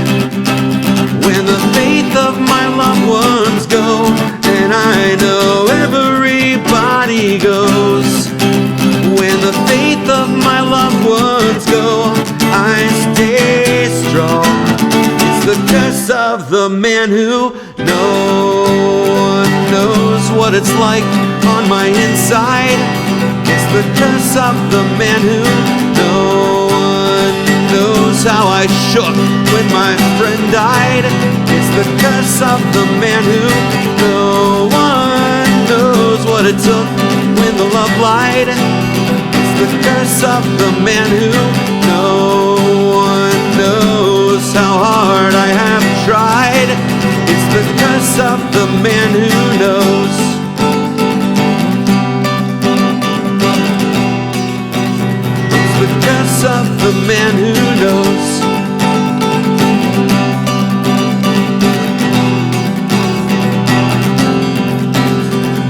When the faith of my loved ones go, and I know everybody goes. When the faith of my loved ones go, I stay strong. It's the curse of the man who no one knows what it's like on my inside. It's the curse of the man who no one knows how I shook when my friend died. It's the curse of the man who no one knows what it took when the love lied. It's the curse of the man who no one knows how hard I have tried. It's the curse of the man who knows. It's the curse of the man who knows.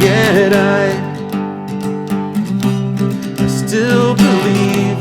Yet I still believe.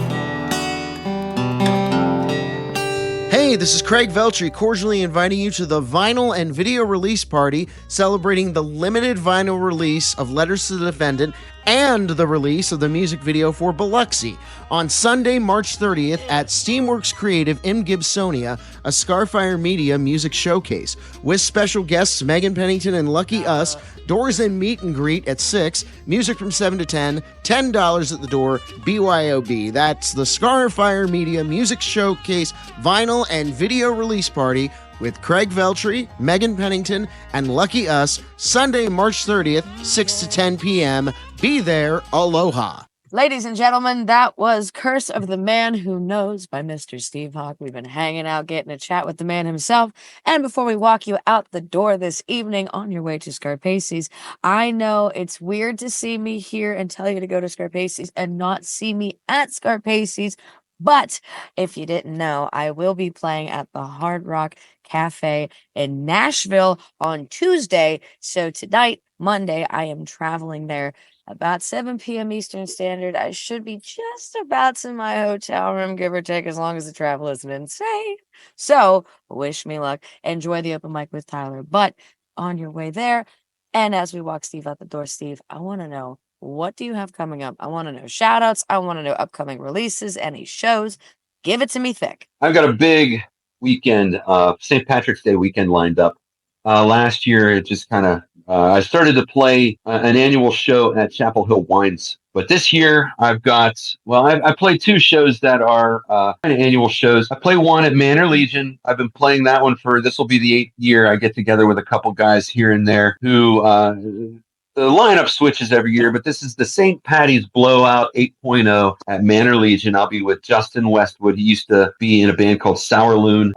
Hey, this is Craig Veltri, cordially inviting you to the vinyl and video release party celebrating the limited vinyl release of Letters to the Defendant and the release of the music video for Biloxi on Sunday, March 30th at Steamworks Creative in Gibsonia, a ScarFire Media music showcase with special guests Megan Pennington and Lucky Us. Doors and meet and greet at 6, music from 7 to 10, $10 at the door, BYOB. That's the ScarFire Media Music Showcase Vinyl and Video Release Party with Craig Veltri, Megan Pennington, and Lucky Us, Sunday, March 30th, 6 to 10 p.m. Be there. Aloha. Ladies and gentlemen, that was Curse of the Man Who Knows by Mr. Steve Hawk. We've been hanging out, getting a chat with the man himself. And before we walk you out the door this evening on your way to Scarpace's, I know it's weird to see me here and tell you to go to Scarpace's and not see me at Scarpace's. But if you didn't know, I will be playing at the Hard Rock Cafe in Nashville on Tuesday. So tonight, Monday, I am traveling there about 7 p.m. Eastern Standard. I should be just about to my hotel room, give or take, as long as the travel isn't insane. So wish me luck. Enjoy the open mic with Tyler. But on your way there, and as we walk Steve out the door, Steve, I want to know, what do you have coming up? I want to know shout outs. I want to know upcoming releases, any shows. Give it to me thick. I've got a big weekend, St. Patrick's Day weekend lined up. Last year, it just kind of, I started to play an annual show at Chapel Hill Wines. But this year, I've got, I played two shows that are kind of annual shows. I play one at Manor Legion. I've been playing that one this will be the 8th year. I get together with a couple guys here and there who, the lineup switches every year, but this is the St. Patty's Blowout 8.0 at Manor Legion. I'll be with Justin Westwood. He used to be in a band called Sour Loon.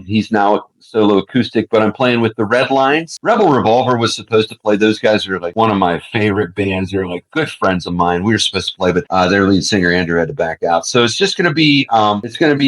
He's now solo acoustic, but I'm playing with the Red Lines. Rebel Revolver was supposed to play. Those guys are like one of my favorite bands. They're like good friends of mine. We were supposed to play, but their lead singer Andrew had to back out. So it's just going to be,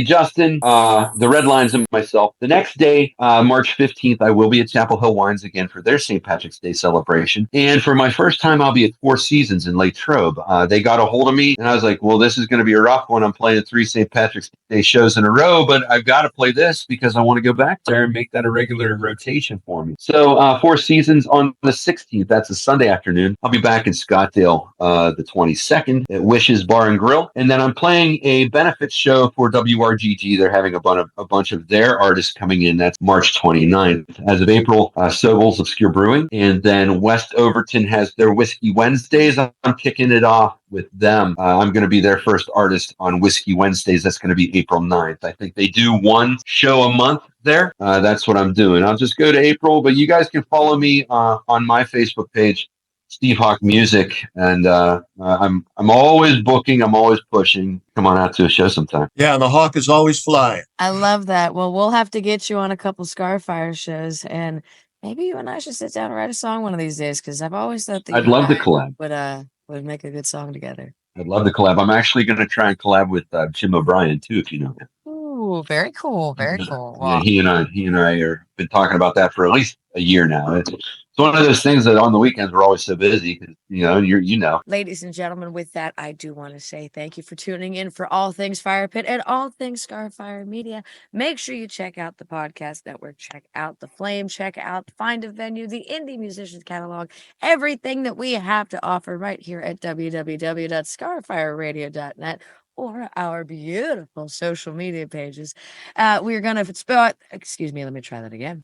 Justin, the Red Lines, and myself. The next day, March 15th, I will be at Chapel Hill Wines again for their St. Patrick's Day celebration. And for my first time, I'll be at Four Seasons in Latrobe. They got a hold of me, and I was like, well, this is going to be a rough one. I'm playing 3 St. Patrick's Day shows in a row, but I've got to play this because I want to go back there and make that a regular rotation for me. So Four Seasons on the 16th, that's a Sunday afternoon. I'll be back in Scottsdale the 22nd at Wishes Bar and Grill. And then I'm playing a benefit show for WRGG. They're having a bunch of their artists coming in. That's March 29th. As of April, Sobel's Obscure Brewing. And then West Overton has their Whiskey Wednesdays. I'm kicking it off with them. I'm going to be their first artist on Whiskey Wednesdays. That's going to be April 9th. I think they do one show a month there. That's what I'm doing. I'll just go to April, but you guys can follow me on my Facebook page, Steve Hawk Music, and I'm always booking. I'm always pushing. Come on out to a show sometime. Yeah, and the Hawk is always flying. I love that. Well, we'll have to get you on a couple ScarFire shows, and maybe you and I should sit down and write a song one of these days, because I've always thought that I'd love to collab. Would make a good song together. I'd love to collab. I'm actually going to try and collab with Jim O'Brien too, if you know him. Ooh, very cool. Very cool. Wow. Yeah, he and I are been talking about that for at least a year now. It's one of those things that on the weekends we're always so busy. You know. Ladies and gentlemen, with that, I do want to say thank you for tuning in for all things Firepitt and all things ScarFire Media. Make sure you check out the podcast network, check out the Flame, check out Find a Venue, the Indie Musicians Catalog, everything that we have to offer right here at www.scarfireradio.net. or our beautiful social media pages. We're going to spell it. Excuse me, let me try that again.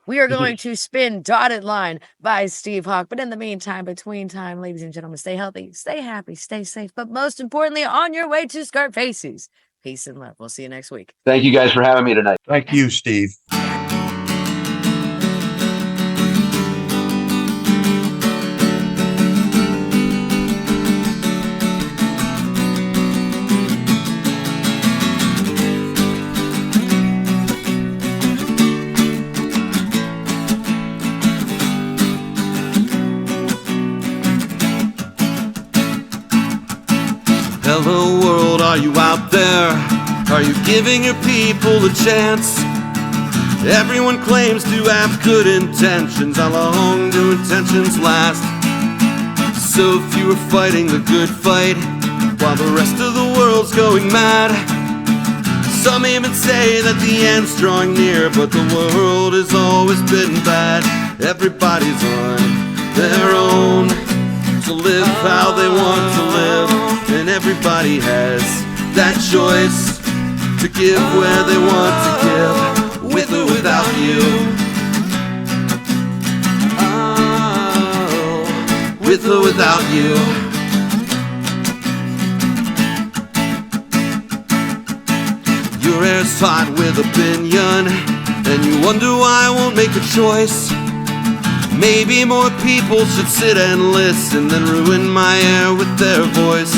We are going to spin Dotted Line by Steve Hawk. But in the meantime, between time, ladies and gentlemen, stay healthy, stay happy, stay safe. But most importantly, on your way to Scarfaces. Peace and love. We'll see you next week. Thank you guys for having me tonight. Thank you, Steve. Hello world, are you out there? Are you giving your people a chance? Everyone claims to have good intentions. How long do intentions last? So if you are fighting the good fight while the rest of the world's going mad, some even say that the end's drawing near, but the world has always been bad. Everybody's on their own to live how they want to live, and everybody has that choice to give where they want to give, with or without you. Oh, with or without you. Your hair's hot with opinion, and you wonder why I won't make a choice. Maybe more people should sit and listen than ruin my air with their voice.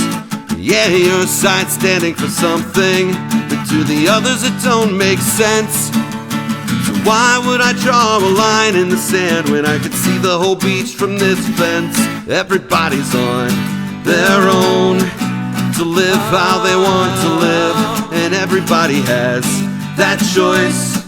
Yeah, your side's standing for something, but to the others it don't make sense. So why would I draw a line in the sand when I could see the whole beach from this fence? Everybody's on their own to live how they want to live, and everybody has that choice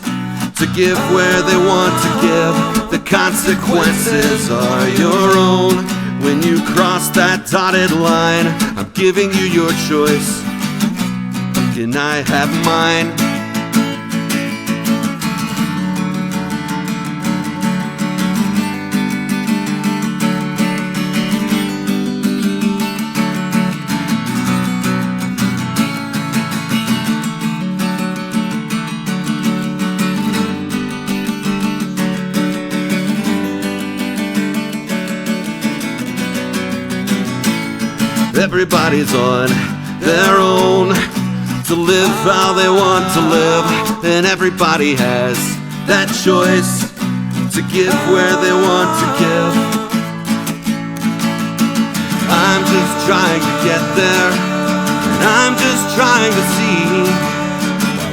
to give where they want to give. The consequences are your own. When you cross that dotted line, I'm giving you your choice. Can I have mine? Everybody's on their own to live how they want to live, and everybody has that choice to give where they want to give. I'm just trying to get there, and I'm just trying to see.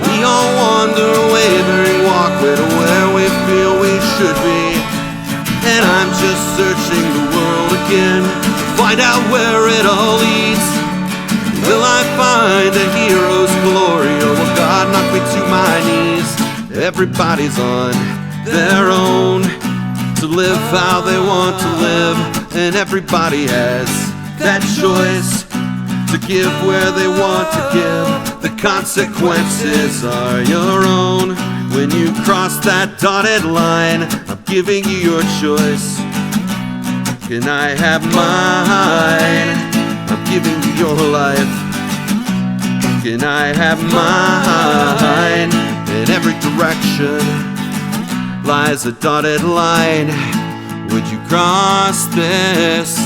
We all wander, wavering, walkway to where we feel we should be. And I'm just searching the world again, find out where it all leads. Will I find a hero's glory, or will God knock me to my knees? Everybody's on their own to live how they want to live, and everybody has that choice to give where they want to give. The consequences are your own. When you cross that dotted line, I'm giving you your choice. Can I have mine? I'm giving you your life. Can I have mine? In every direction lies a dotted line. Would you cross this?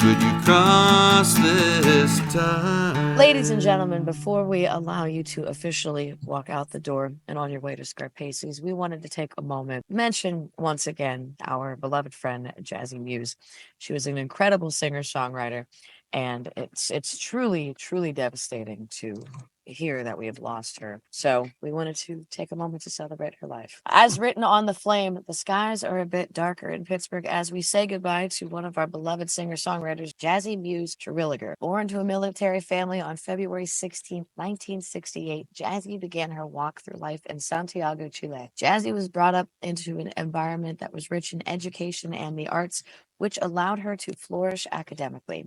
Would you cross this time? Ladies and gentlemen, before we allow you to officially walk out the door and on your way to ScarFire, we wanted to take a moment, mention once again our beloved friend Jazzy Muse. She was an incredible singer-songwriter, and it's truly, truly devastating to hear that we have lost her. So we wanted to take a moment to celebrate her life. As written on the flame, the skies are a bit darker in Pittsburgh as we say goodbye to one of our beloved singer-songwriters, Jazzy Muse Terwilliger. Born to a military family on February 16, 1968, Jazzy began her walk through life in Santiago, Chile. Jazzy was brought up into an environment that was rich in education and the arts, which allowed her to flourish academically.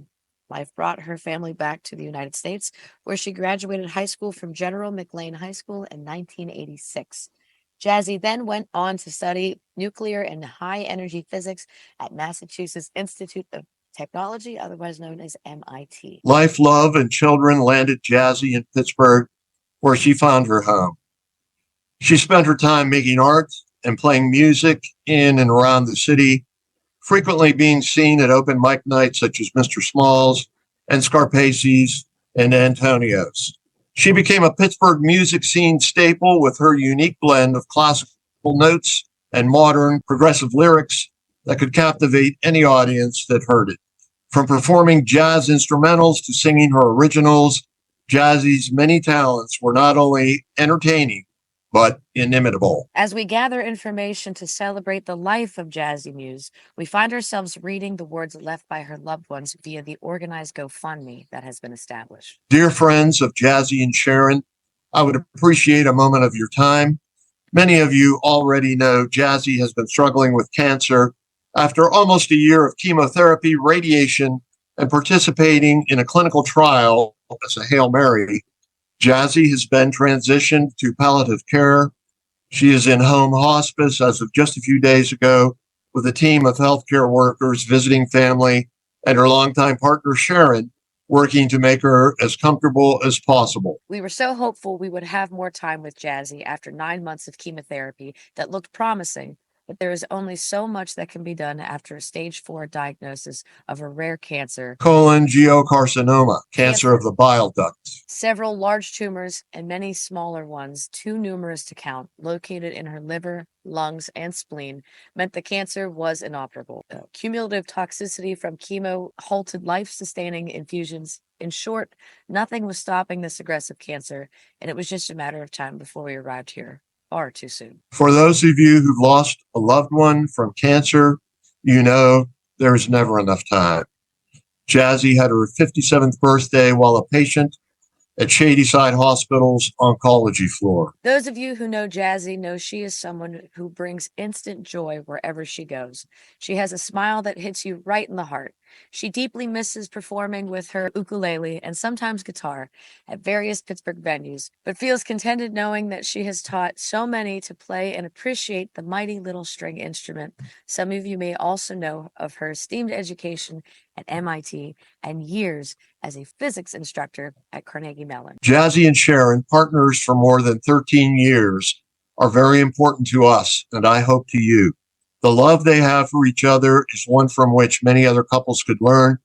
Life brought her family back to the United States, where she graduated high school from General McLean High School in 1986. Jazzy then went on to study nuclear and high-energy physics at Massachusetts Institute of Technology, otherwise known as MIT. Life, love, and children landed Jazzy in Pittsburgh, where she found her home. She spent her time making art and playing music in and around the city, frequently being seen at open mic nights such as Mr. Small's and ScarFire's and Antonio's. She became a Pittsburgh music scene staple with her unique blend of classical notes and modern progressive lyrics that could captivate any audience that heard it. From performing jazz instrumentals to singing her originals, Jazzy's many talents were not only entertaining, but inimitable. As we gather information to celebrate the life of Jazzy Muse, we find ourselves reading the words left by her loved ones via the organized GoFundMe that has been established. Dear friends of Jazzy and Sharon, I would appreciate a moment of your time. Many of you already know Jazzy has been struggling with cancer after almost a year of chemotherapy, radiation, and participating in a clinical trial as a Hail Mary. Jazzy has been transitioned to palliative care. She is in home hospice as of just a few days ago with a team of healthcare workers visiting family and her longtime partner, Sharon, working to make her as comfortable as possible. We were so hopeful we would have more time with Jazzy after 9 months of chemotherapy that looked promising, but there is only so much that can be done after a stage 4 diagnosis of a rare cancer, cholangiocarcinoma, cancer of the bile duct. Several large tumors and many smaller ones, too numerous to count, located in her liver, lungs, and spleen, meant the cancer was inoperable. Cumulative toxicity from chemo halted life-sustaining infusions. In short, nothing was stopping this aggressive cancer, and it was just a matter of time before we arrived here, far too soon. For those of you who've lost a loved one from cancer, you know there is never enough time. Jazzy had her 57th birthday while a patient at Shadyside Hospital's oncology floor. Those of you who know Jazzy know she is someone who brings instant joy wherever she goes. She has a smile that hits you right in the heart. She deeply misses performing with her ukulele and sometimes guitar at various Pittsburgh venues, but feels contented knowing that she has taught so many to play and appreciate the mighty little string instrument. Some of you may also know of her esteemed education at MIT and years as a physics instructor at Carnegie Mellon. Jazzy and Sharon, partners for more than 13 years, are very important to us, and I hope to you. The love they have for each other is one from which many other couples could learn.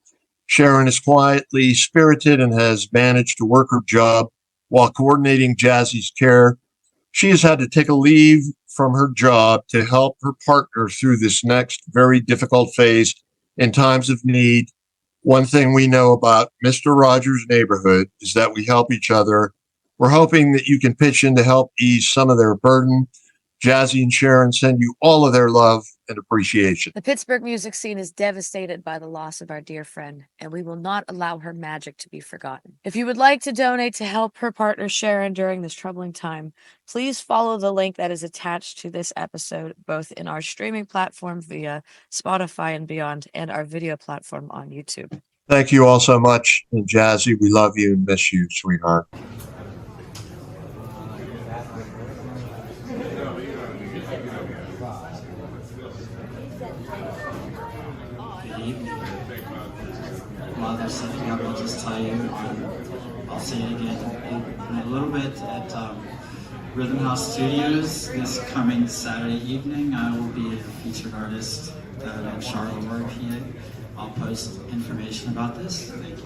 Sharon is quietly spirited and has managed to work her job while coordinating Jazzy's care. She has had to take a leave from her job to help her partner through this next very difficult phase in times of need. One thing we know about Mr. Rogers' neighborhood is that we help each other. We're hoping that you can pitch in to help ease some of their burden. Jazzy and Sharon send you all of their love and appreciation. The Pittsburgh music scene is devastated by the loss of our dear friend, and we will not allow her magic to be forgotten. If you would like to donate to help her partner Sharon during this troubling time, please follow the link that is attached to this episode, both in our streaming platform via Spotify and beyond, and our video platform on YouTube. Thank you all so much. And Jazzy, we love you and miss you, sweetheart. While they're setting up, I'll just tell you, I'll say it again in a little bit, at Rhythm House Studios this coming Saturday evening. I will be a featured artist in Charlotte, PA. I'll post information about this. Thank you.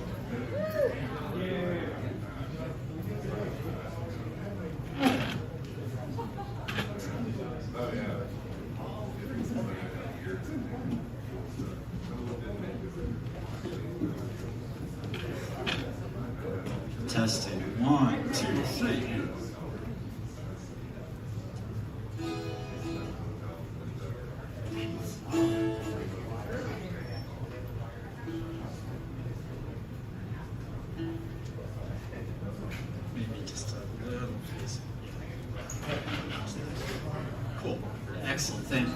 Testing. 1, 2, 3. Maybe just a little face. Cool. Excellent. Thank you.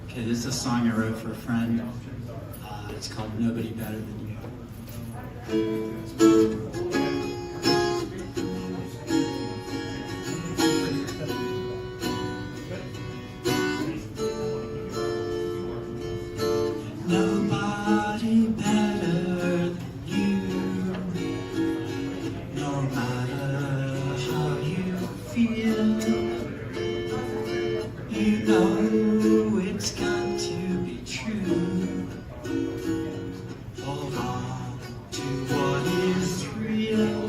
Okay, this is a song I wrote for a friend. It's called Nobody Better Than You. Nobody better than you. No matter how you feel, you know it's got to be true. Hold on to what is real.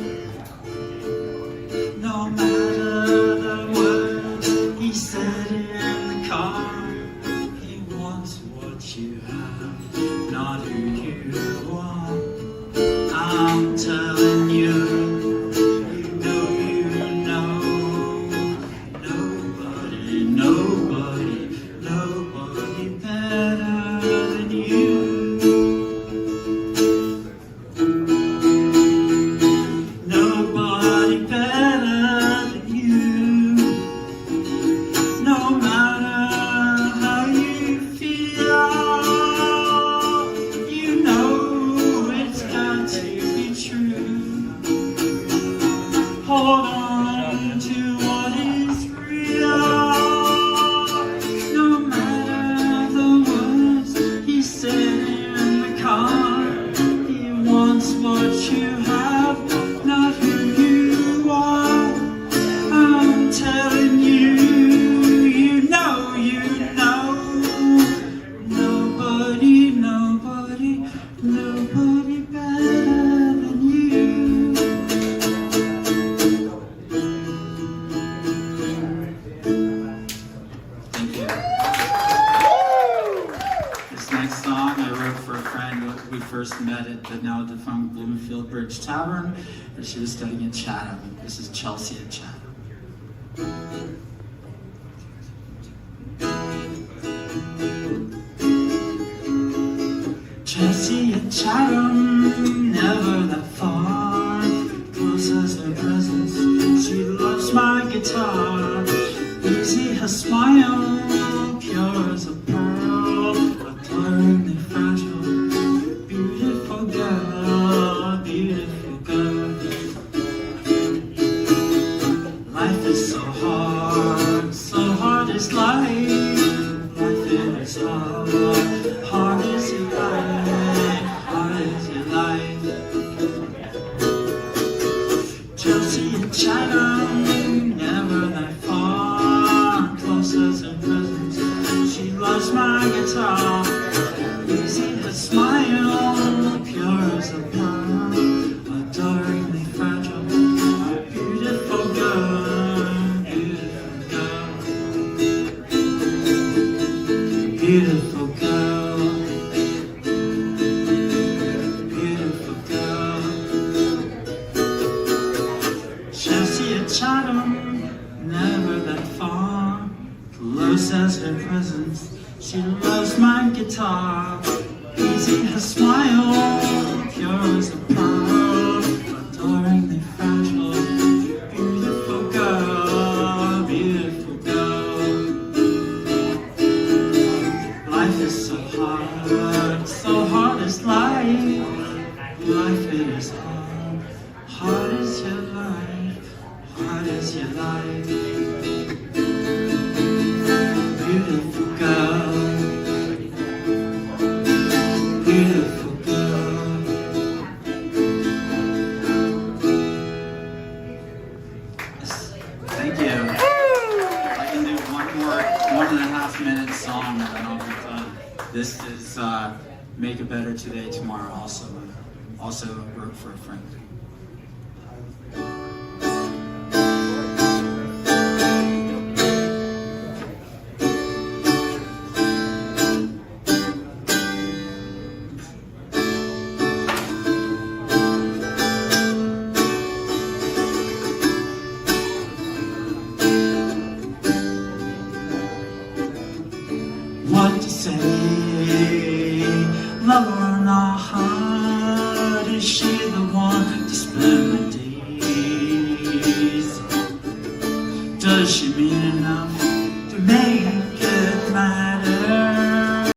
No matter the words he said in the car, he wants what you have, not who you are. I'm telling you. Nobody better than you. Nobody better than you. No matter how you feel, you know it's got to be true. Hold on to what is real. Said in the car, he wants what Bridge Tavern, and she was studying in Chatham. This is Chelsea at Chatham. Chelsea at Chatham, never that far, close as her presence, she loves my guitar. Easy her smile, pure as a pearl, adoringly fragile, beautiful girl, beautiful girl. Life is so hard is life, life is hard is your life, hard is your life. Chelsea and Chatham, never that far, close as her presence, she loves my guitar. Easy her smile, pure as a pearl, adoringly fragile, beautiful girl, beautiful girl, beautiful girl, beautiful girl. Chelsea at Chatham, never that far, close as her presence, she loves my guitar. Easy her smile, pure as a pearl, adoringly fragile, beautiful girl, beautiful girl. Life is so hard is life, life it is hard is your life, hard is your life. Beautiful girl, beautiful girl. Yes, thank you. I can do one more 1.5-minute song and then I'll be done. This is Make It Better Today, Tomorrow also wrote for a friend.